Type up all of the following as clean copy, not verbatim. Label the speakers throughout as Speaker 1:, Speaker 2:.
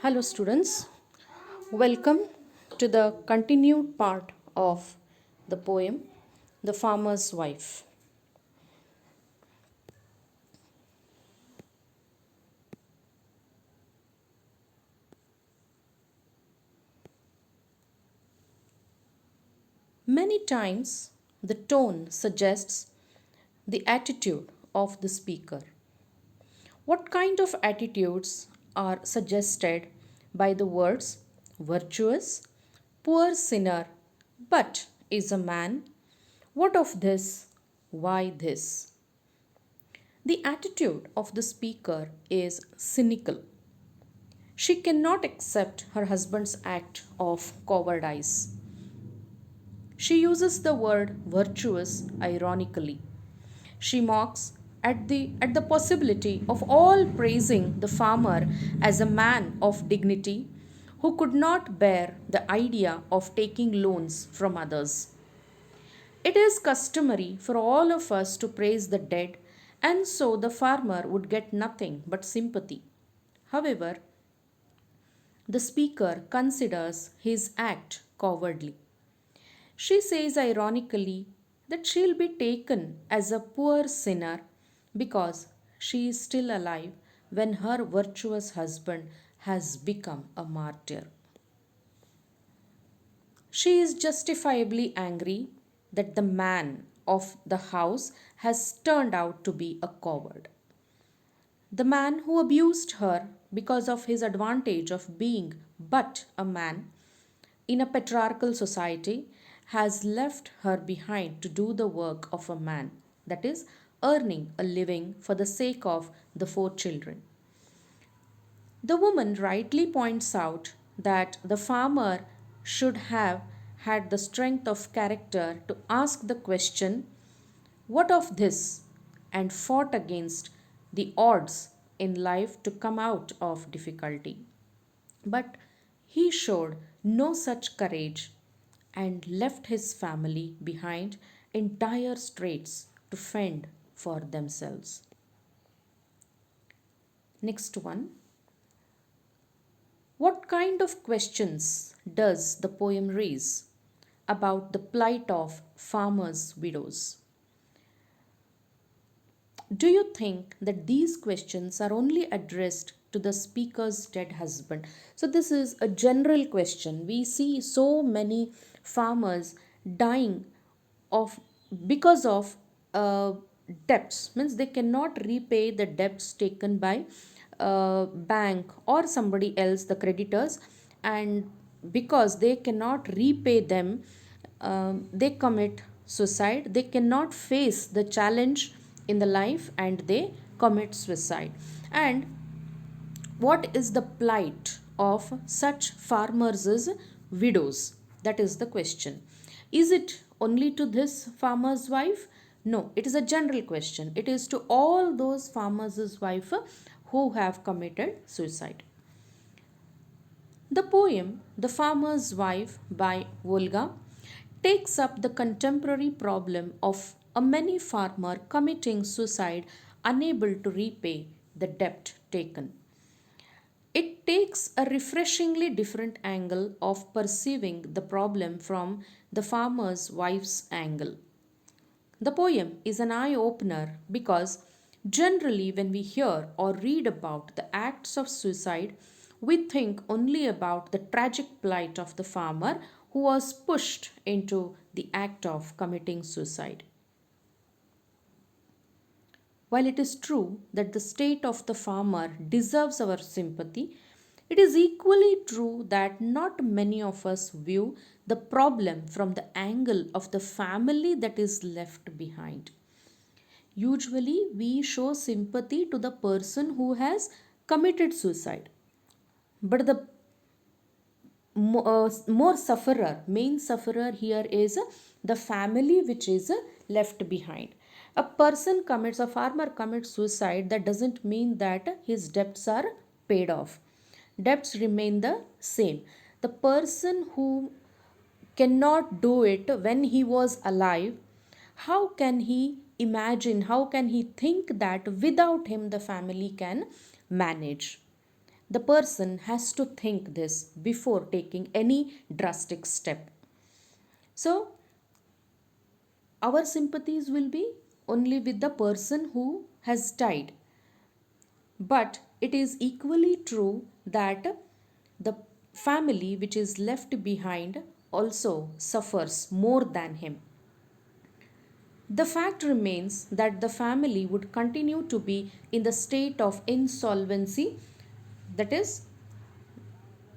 Speaker 1: Hello, students. Welcome to the continued part of the poem The Farmer's Wife. Many times, the tone suggests the attitude of the speaker. What kind of attitudes are suggested by the words virtuous, poor sinner, but is a man? What of this? Why this? The attitude of the speaker is cynical. She cannot accept her husband's act of cowardice. She uses the word virtuous ironically. She mocks at the possibility of all praising the farmer as a man of dignity who could not bear the idea of taking loans from others. It is customary for all of us to praise the dead, and so the farmer would get nothing but sympathy. However, the speaker considers his act cowardly. She says ironically that she'll be taken as a poor sinner because she is still alive when her virtuous husband has become a martyr. She is justifiably angry that the man of the house has turned out to be a coward. The man who abused her because of his advantage of being but a man in a patriarchal society has left her behind to do the work of a man, that is, earning a living for the sake of the four children. The woman rightly points out that the farmer should have had the strength of character to ask the question, what of this? And fought against the odds in life to come out of difficulty. But he showed no such courage and left his family behind in dire straits to fend for themselves. Next one. What kind of questions does the poem raise about the plight of farmers' widows? Do you think that these questions are only addressed to the speaker's dead husband? So, this is a general question. We see so many farmers dying of because of debts, means they cannot repay the debts taken by bank or somebody else, the creditors, and because they cannot repay them, they commit suicide. They cannot face the challenge in the life and they commit suicide. And what is the plight of such farmers' widows? That is the question. Is it only to this farmer's wife? No, it is a general question. It is to all those farmers' wife who have committed suicide. The poem The Farmer's Wife by Volga takes up the contemporary problem of a many farmer committing suicide unable to repay the debt taken. It takes a refreshingly different angle of perceiving the problem from the farmer's wife's angle. The poem is an eye opener because generally, when we hear or read about the acts of suicide, we think only about the tragic plight of the farmer who was pushed into the act of committing suicide. While it is true that the state of the farmer deserves our sympathy, it is equally true that not many of us view the problem from the angle of the family that is left behind. Usually, we show sympathy to the person who has committed suicide. But the more sufferer, main sufferer here is the family which is left behind. A person commits, a farmer commits suicide, that doesn't mean that his debts are paid off. Debts remain the same. The person who cannot do it when he was alive, how can he imagine, how can he think that without him the family can manage? The person has to think this before taking any drastic step. So, our sympathies will be only with the person who has died. But it is equally true that the family which is left behind also suffers more than him. The fact remains that the family would continue to be in the state of insolvency, that is,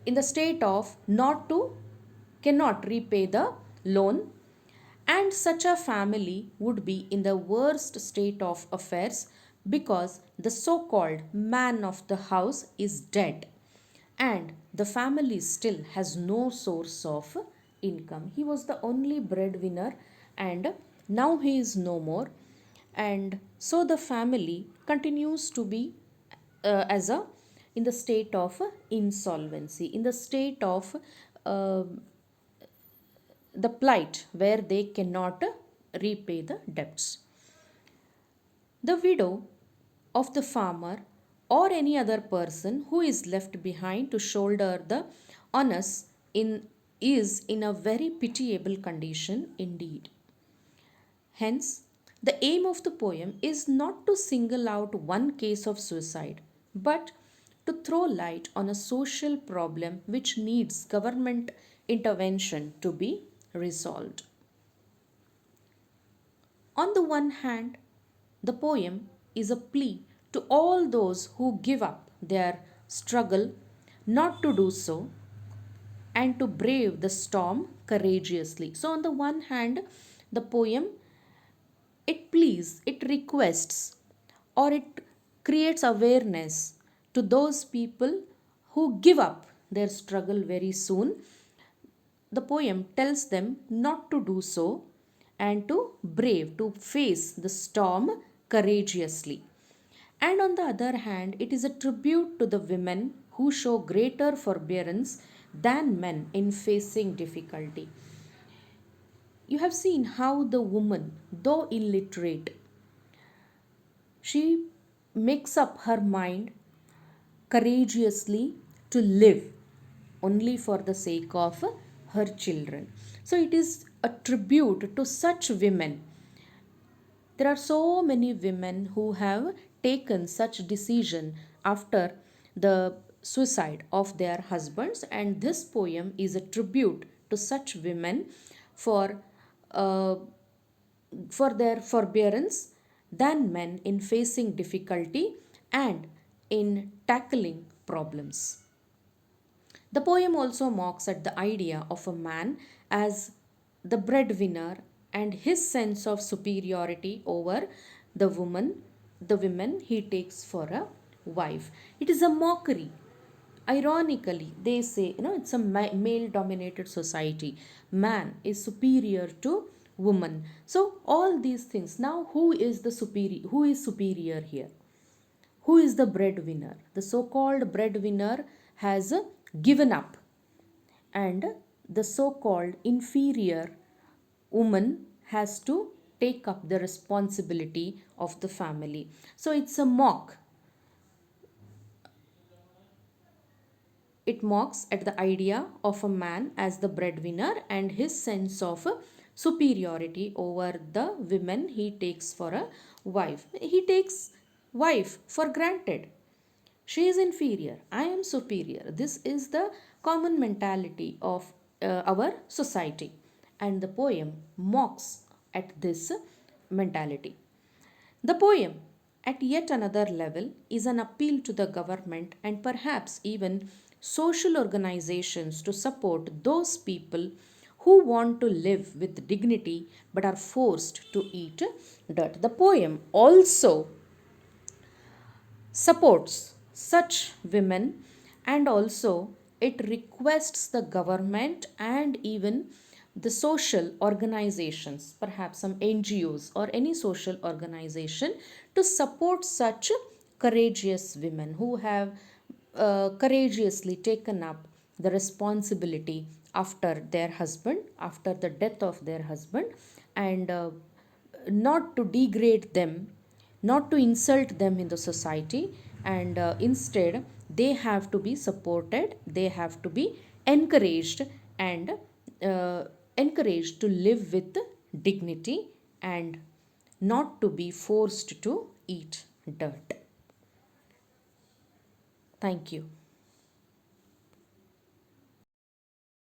Speaker 1: in the state of not to cannot repay the loan, and such a family would be in the worst state of affairs because the so called man of the house is dead and the family still has no source of income. He was the only breadwinner and now he is no more, and so the family continues to be as a in the state of insolvency, in the state of uh, the plight where they cannot repay the debts. The widow of the farmer or any other person who is left behind to shoulder the onus is in a very pitiable condition indeed. Hence, the aim of the poem is not to single out one case of suicide, but to throw light on a social problem which needs government intervention to be resolved. On the one hand, the poem is a plea to all those who give up their struggle not to do so and to brave the storm courageously. So, on the one hand, the poem it pleads, it requests, or it creates awareness to those people who give up their struggle very soon. The poem tells them not to do so and to brave, to face the storm courageously. And on the other hand, it is a tribute to the women who show greater forbearance than men in facing difficulty. You have seen how the woman, though illiterate, she makes up her mind courageously to live only for the sake of her children. So it is a tribute to such women. There are so many women who have taken such decision after the suicide of their husbands, and this poem is a tribute to such women for uh, for their forbearance than men in facing difficulty and in tackling problems. The poem also mocks at the idea of a man as the breadwinner and his sense of superiority over the woman, the women he takes for a wife. It is a mockery. Ironically, they say, it's a male dominated society. Man is superior to woman. So, all these things. Now, who is the superior? Who is superior here? Who is the breadwinner? The so called breadwinner has given up, and the so called inferior woman has to take up the responsibility of the family. So it's a mock. It mocks at the idea of a man as the breadwinner and his sense of superiority over the women he takes for a wife. He takes wife for granted. She is inferior, I am superior. This is the common mentality of our society, and the poem mocks at this mentality. The poem, at yet another level, is an appeal to the government and perhaps even social organizations to support those people who want to live with dignity but are forced to eat dirt. The poem also supports such women, and also it requests the government and even the social organizations, perhaps some NGOs or any social organization, to support such courageous women who have courageously taken up the responsibility after their husband, after the death of their husband, and not to degrade them, not to insult them in the society, and instead They have to be supported, they have to be encouraged, and uh, encouraged to live with dignity and not to be forced to eat dirt. Thank you.